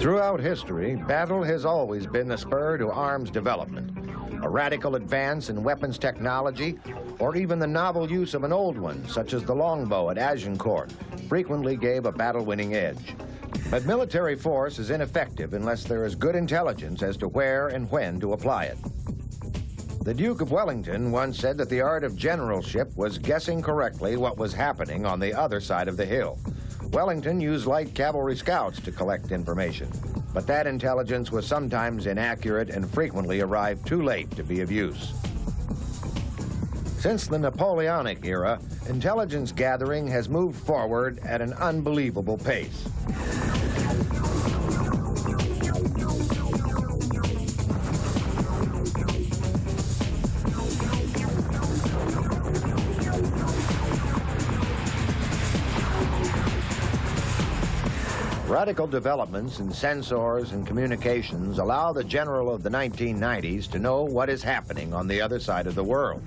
Throughout history, battle has always been the spur to arms development. A radical advance in weapons technology, or even the novel use of an old one, such as the longbow at Agincourt, frequently gave a battle-winning edge. But military force is ineffective unless there is good intelligence as to where and when to apply it. The Duke of Wellington once said that the art of generalship was guessing correctly what was happening on the other side of the hill. Wellington used light cavalry scouts to collect information, but that intelligence was sometimes inaccurate and frequently arrived too late to be of use. Since the Napoleonic era, intelligence gathering has moved forward at an unbelievable pace. Radical developments in sensors and communications allow the general of the 1990s to know what is happening on the other side of the world.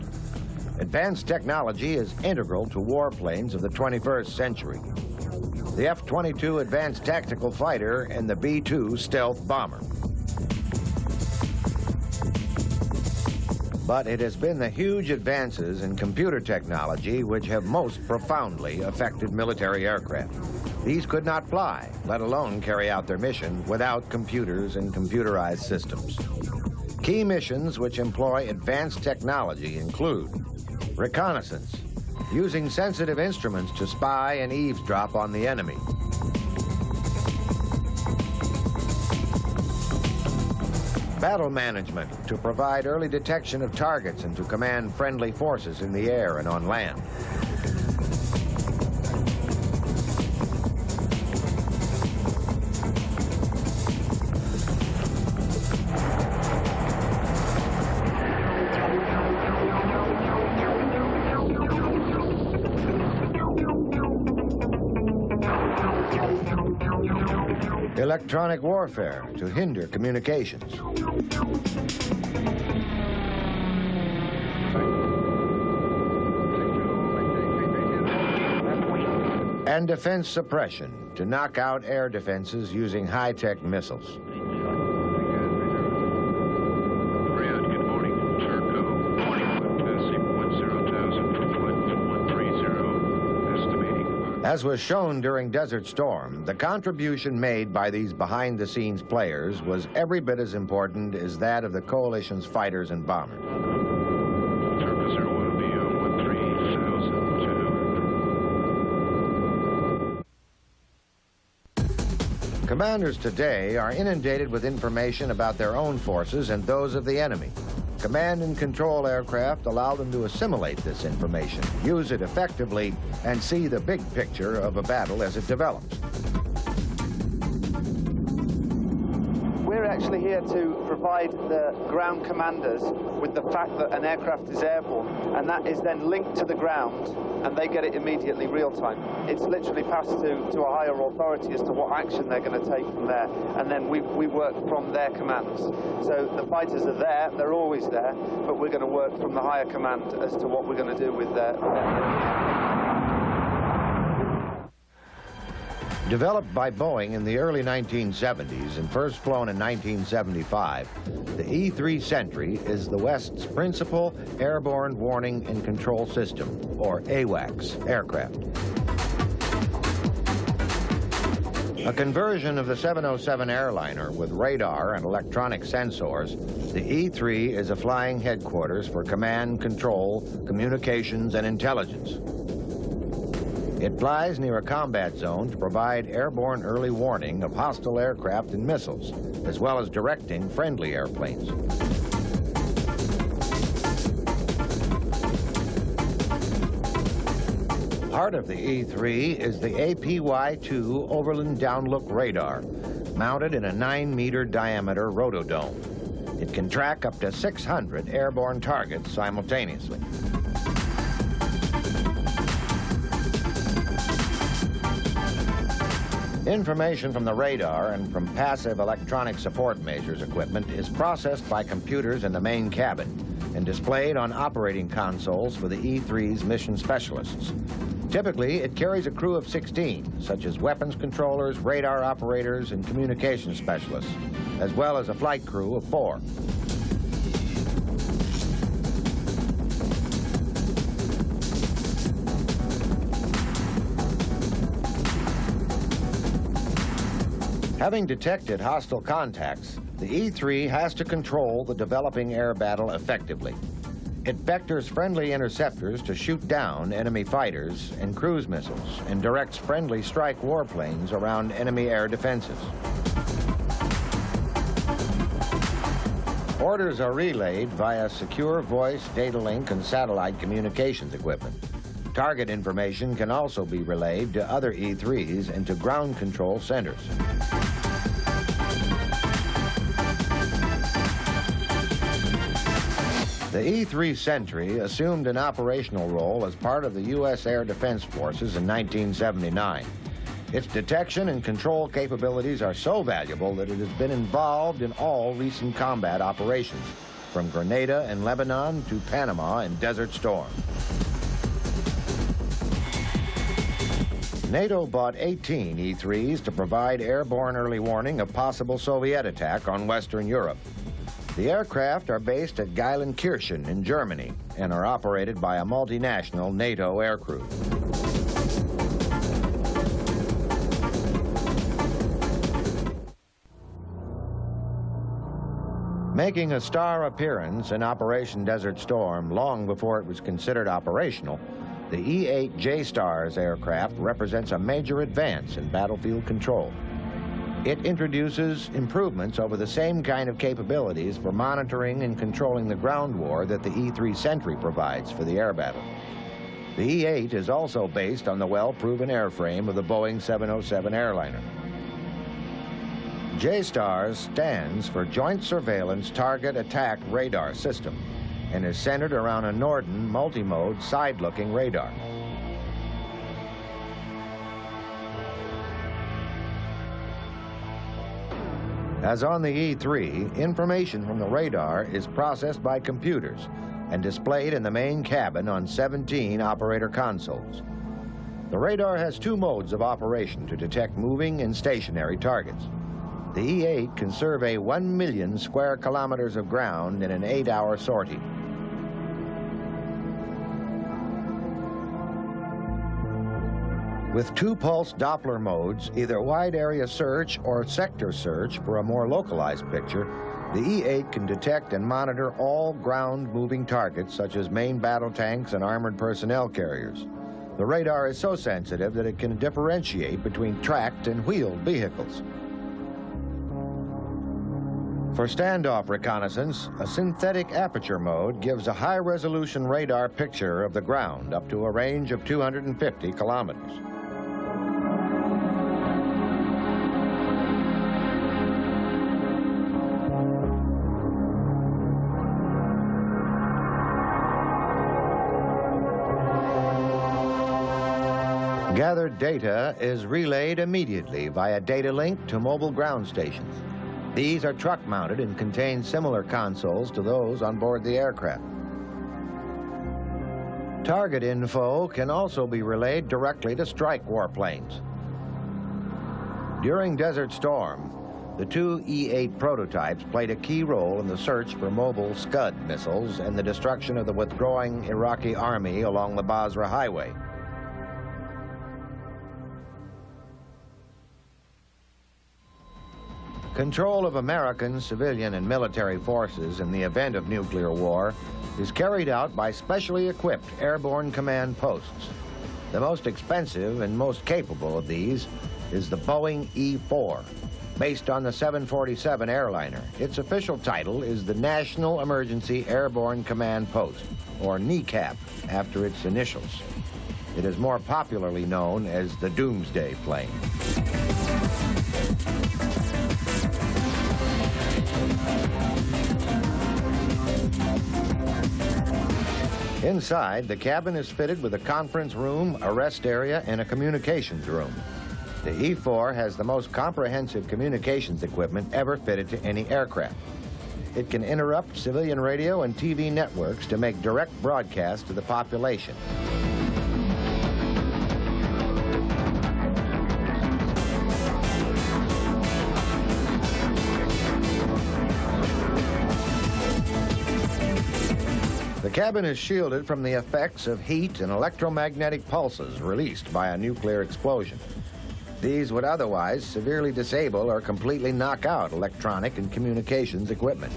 Advanced technology is integral to warplanes of the 21st century. The F-22 Advanced Tactical Fighter and the B-2 Stealth Bomber. But it has been the huge advances in computer technology which have most profoundly affected military aircraft. These could not fly, let alone carry out their mission, without computers and computerized systems. Key missions which employ advanced technology include reconnaissance, using sensitive instruments to spy and eavesdrop on the enemy. Battle management, to provide early detection of targets and to command friendly forces in the air and on land. Electronic warfare to hinder communications. And defense suppression to knock out air defenses using high-tech missiles. As was shown during Desert Storm, the contribution made by these behind-the-scenes players was every bit as important as that of the coalition's fighters and bombers. Commanders today are inundated with information about their own forces and those of the enemy. Command and control aircraft allow them to assimilate this information, use it effectively, and see the big picture of a battle as it develops. We're actually here to provide the ground commanders with the fact that an aircraft is airborne, and that is then linked to the ground, and they get it immediately real time. It's literally passed to a higher authority as to what action they're going to take from there, and then we work from their commands. So the fighters are there, they're always there, but we're going to work from the higher command as to what we're going to do with their Developed by Boeing in the early 1970s and first flown in 1975, the E-3 Sentry is the West's principal airborne warning and control system, or AWACS, aircraft. A conversion of the 707 airliner with radar and electronic sensors, the E-3 is a flying headquarters for command, control, communications, and intelligence. It flies near a combat zone to provide airborne early warning of hostile aircraft and missiles, as well as directing friendly airplanes. Part of the E-3 is the APY-2 Overland Downlook Radar, mounted in a 9-meter diameter rotodome. It can track up to 600 airborne targets simultaneously. Information from the radar and from passive electronic support measures equipment is processed by computers in the main cabin and displayed on operating consoles for the E-3's mission specialists. Typically, it carries a crew of 16, such as weapons controllers, radar operators, and communications specialists, as well as a flight crew of 4. Having detected hostile contacts, the E-3 has to control the developing air battle effectively. It vectors friendly interceptors to shoot down enemy fighters and cruise missiles and directs friendly strike warplanes around enemy air defenses. Orders are relayed via secure voice, data link, and satellite communications equipment. Target information can also be relayed to other E-3s and to ground control centers. The E-3 Sentry assumed an operational role as part of the U.S. Air Defense Forces in 1979. Its detection and control capabilities are so valuable that it has been involved in all recent combat operations, from Grenada and Lebanon to Panama and Desert Storm. NATO bought 18 E-3s to provide airborne early warning of possible Soviet attack on Western Europe. The aircraft are based at Geilenkirchen in Germany and are operated by a multinational NATO aircrew. Making a star appearance in Operation Desert Storm long before it was considered operational, the E-8 J-STARS aircraft represents a major advance in battlefield control. It introduces improvements over the same kind of capabilities for monitoring and controlling the ground war that the E-3 Sentry provides for the air battle. The E-8 is also based on the well-proven airframe of the Boeing 707 airliner. J-STARS stands for Joint Surveillance Target Attack Radar System and is centered around a Norden multi-mode side-looking radar. As on the E-3, information from the radar is processed by computers and displayed in the main cabin on 17 operator consoles. The radar has 2 modes of operation to detect moving and stationary targets. The E-8 can survey 1 million square kilometers of ground in an 8-hour sortie. With 2 pulse Doppler modes, either wide area search or sector search for a more localized picture, the E-8 can detect and monitor all ground-moving targets such as main battle tanks and armored personnel carriers. The radar is so sensitive that it can differentiate between tracked and wheeled vehicles. For standoff reconnaissance, a synthetic aperture mode gives a high-resolution radar picture of the ground up to a range of 250 kilometers. Gathered data is relayed immediately via data link to mobile ground stations. These are truck-mounted and contain similar consoles to those on board the aircraft. Target info can also be relayed directly to strike warplanes. During Desert Storm, the 2 E-8 prototypes played a key role in the search for mobile Scud missiles and the destruction of the withdrawing Iraqi army along the Basra Highway. Control of American civilian and military forces in the event of nuclear war is carried out by specially equipped airborne command posts. The most expensive and most capable of these is the Boeing E-4. Based on the 747 airliner, its official title is the National Emergency Airborne Command Post, or NECAP, after its initials. It is more popularly known as the Doomsday Plane. Inside, the cabin is fitted with a conference room, a rest area, and a communications room. The E-4 has the most comprehensive communications equipment ever fitted to any aircraft. It can interrupt civilian radio and TV networks to make direct broadcasts to the population. cabin is shielded from the effects of heat and electromagnetic pulses released by a nuclear explosion. These would otherwise severely disable or completely knock out electronic and communications equipment.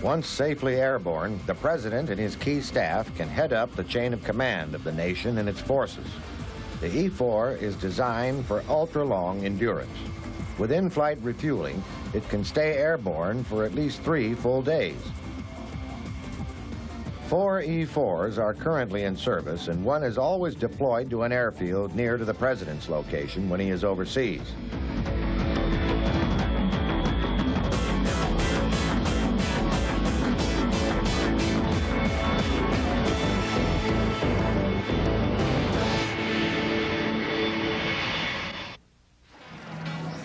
Once safely airborne, the President and his key staff can head up the chain of command of the nation and its forces. The E-4 is designed for ultra-long endurance. With in-flight refueling, it can stay airborne for at least 3 full days. 4 E-4s are currently in service, and one is always deployed to an airfield near to the President's location when he is overseas.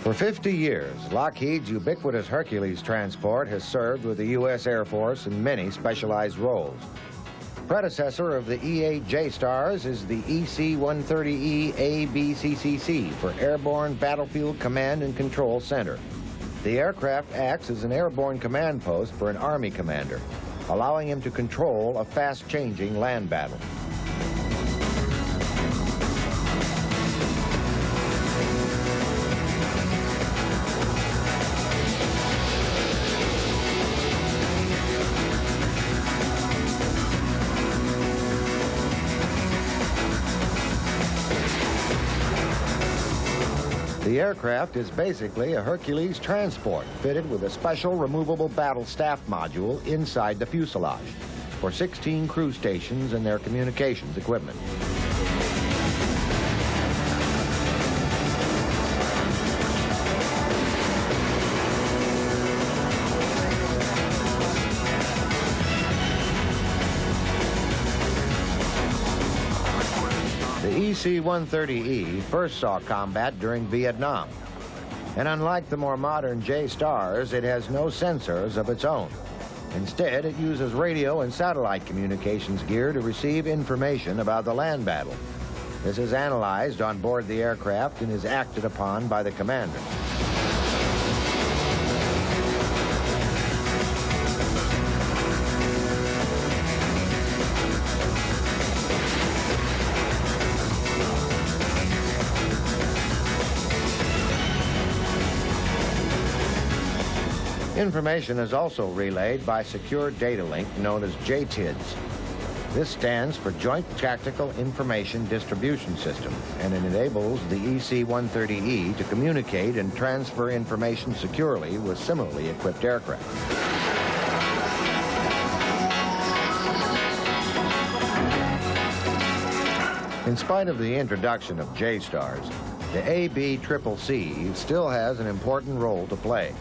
For 50 years, Lockheed's ubiquitous Hercules transport has served with the U.S. Air Force in many specialized roles. Predecessor of the E-8 J-Stars is the EC-130E ABCCC for Airborne Battlefield Command and Control Center. The aircraft acts as an airborne command post for an Army commander, allowing him to control a fast-changing land battle. The aircraft is basically a Hercules transport fitted with a special removable battle staff module inside the fuselage for 16 crew stations and their communications equipment. The EC-130E first saw combat during Vietnam, and unlike the more modern J-Stars, it has no sensors of its own. Instead, it uses radio and satellite communications gear to receive information about the land battle. This is analyzed on board the aircraft and is acted upon by the commander. Information is also relayed by secure data link known as JTIDS. This stands for Joint Tactical Information Distribution System, and it enables the EC-130E to communicate and transfer information securely with similarly equipped aircraft. In spite of the introduction of J-Stars, the ABCCC still has an important role to play.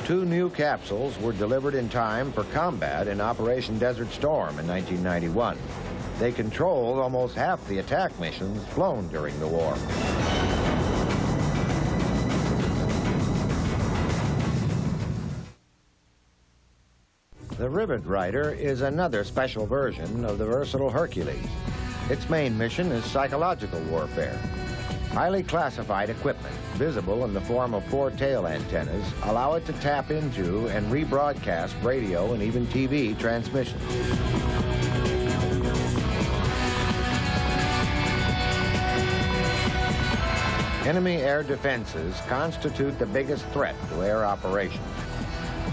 2 new capsules were delivered in time for combat in Operation Desert Storm in 1991. They controlled almost half the attack missions flown during the war. The Rivet Rider is another special version of the versatile Hercules. Its main mission is psychological warfare. Highly classified equipment, visible in the form of 4 tail antennas, allow it to tap into and rebroadcast radio and even TV transmissions. Enemy air defenses constitute the biggest threat to air operations.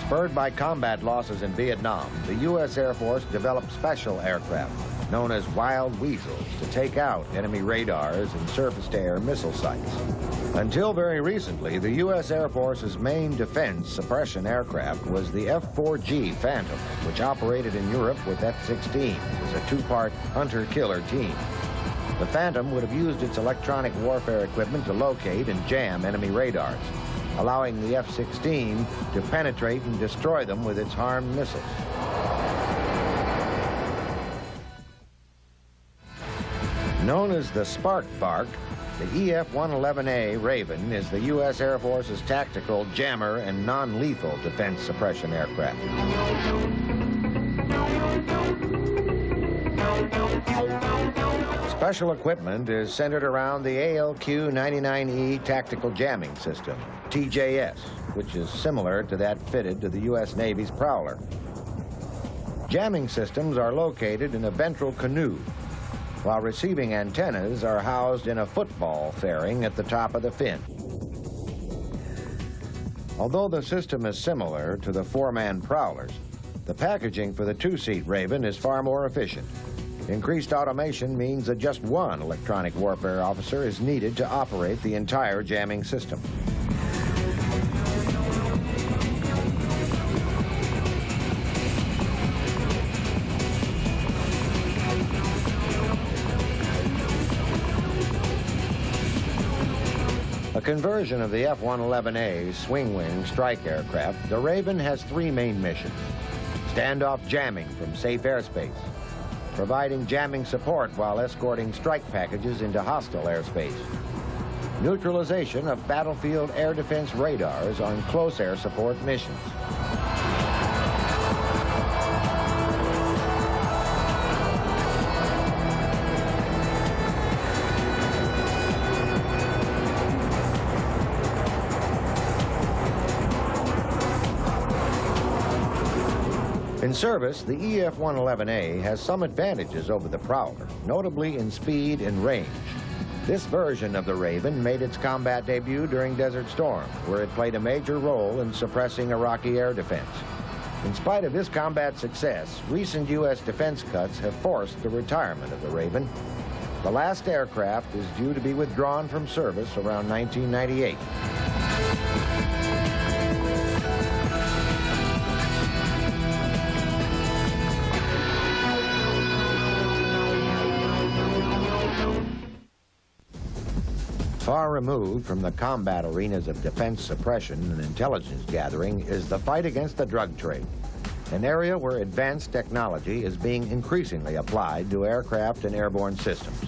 Spurred by combat losses in Vietnam, the U.S. Air Force developed special aircraft known as Wild Weasels to take out enemy radars and surface-to-air missile sites. Until very recently, the U.S. Air Force's main defense suppression aircraft was the F-4G Phantom, which operated in Europe with F-16 as a 2-part hunter-killer team. The Phantom would have used its electronic warfare equipment to locate and jam enemy radars, allowing the F-16 to penetrate and destroy them with its harmed missiles. Known as the Spark Bark, the EF-111A Raven is the U.S. Air Force's tactical jammer and non-lethal defense suppression aircraft. Special equipment is centered around the ALQ-99E Tactical Jamming System, TJS, which is similar to that fitted to the U.S. Navy's Prowler. Jamming systems are located in a ventral canoe, while receiving antennas are housed in a football fairing at the top of the fin. Although the system is similar to the four-man Prowlers, the packaging for the two-seat Raven is far more efficient. Increased automation means that just one electronic warfare officer is needed to operate the entire jamming system. A conversion of the F-111A swing-wing strike aircraft, the Raven has three main missions. Standoff jamming from safe airspace, providing jamming support while escorting strike packages into hostile airspace, neutralization of battlefield air defense radars on close air support missions. In service, the EF-111A has some advantages over the Prowler, notably in speed and range. This version of the Raven made its combat debut during Desert Storm, where it played a major role in suppressing Iraqi air defense. In spite of this combat success, recent U.S. defense cuts have forced the retirement of the Raven. The last aircraft is due to be withdrawn from service around 1998. Far removed from the combat arenas of defense suppression and intelligence gathering is the fight against the drug trade, an area where advanced technology is being increasingly applied to aircraft and airborne systems.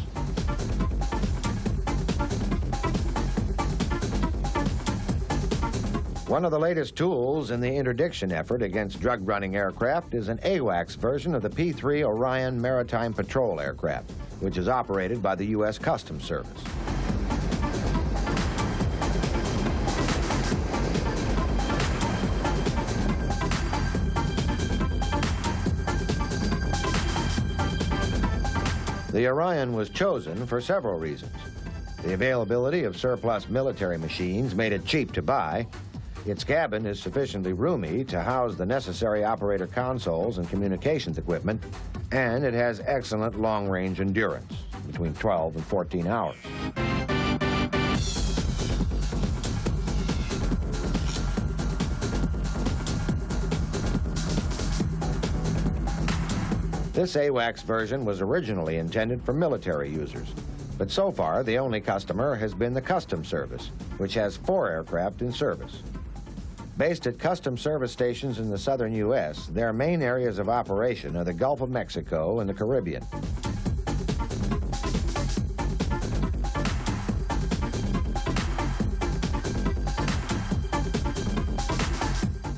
One of the latest tools in the interdiction effort against drug-running aircraft is an AWACS version of the P-3 Orion Maritime Patrol aircraft, which is operated by the U.S. Customs Service. The Orion was chosen for several reasons. The availability of surplus military machines made it cheap to buy. Its cabin is sufficiently roomy to house the necessary operator consoles and communications equipment, and it has excellent long-range endurance, between 12 and 14 hours. This AWACS version was originally intended for military users, but so far the only customer has been the Customs Service, which has 4 aircraft in service. Based at Customs Service stations in the southern U.S., their main areas of operation are the Gulf of Mexico and the Caribbean.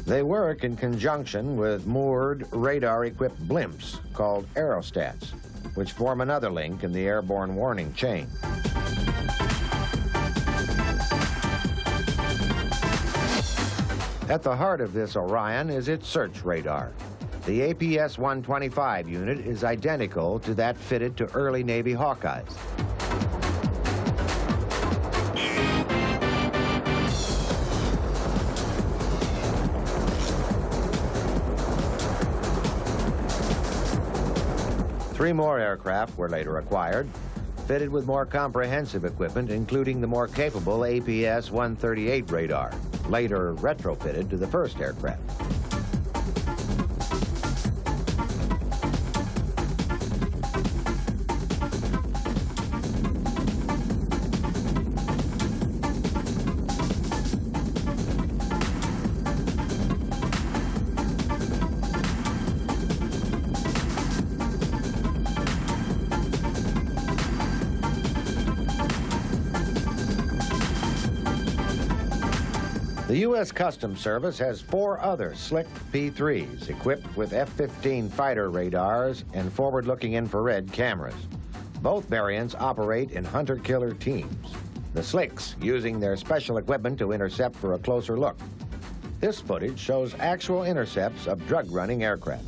They work in conjunction with moored radar-equipped blimps called aerostats, which form another link in the airborne warning chain. At the heart of this Orion is its search radar. The APS-125 unit is identical to that fitted to early Navy Hawkeyes. Three more aircraft were later acquired, fitted with more comprehensive equipment, including the more capable APS-138 radar, later retrofitted to the first aircraft. The U.S. Customs Service has 4 other slick P-3s equipped with F-15 fighter radars and forward-looking infrared cameras. Both variants operate in hunter-killer teams. The Slicks using their special equipment to intercept for a closer look. This footage shows actual intercepts of drug-running aircraft.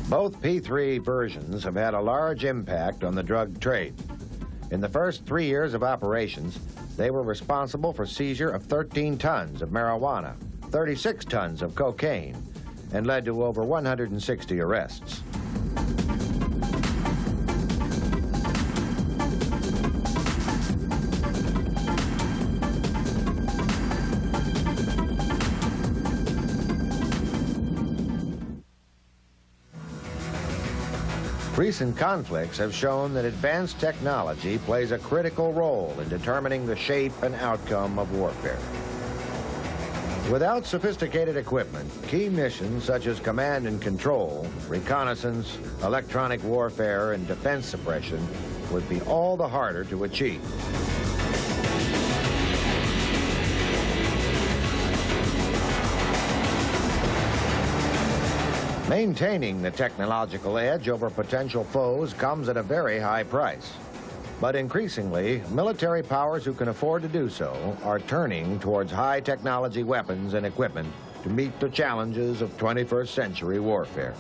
Both P-3 versions have had a large impact on the drug trade. In the first 3 years of operations, they were responsible for seizure of 13 tons of marijuana, 36 tons of cocaine, and led to over 160 arrests. Recent conflicts have shown that advanced technology plays a critical role in determining the shape and outcome of warfare. Without sophisticated equipment, key missions such as command and control, reconnaissance, electronic warfare, and defense suppression would be all the harder to achieve. Maintaining the technological edge over potential foes comes at a very high price. But increasingly, military powers who can afford to do so are turning towards high-technology weapons and equipment to meet the challenges of 21st century warfare.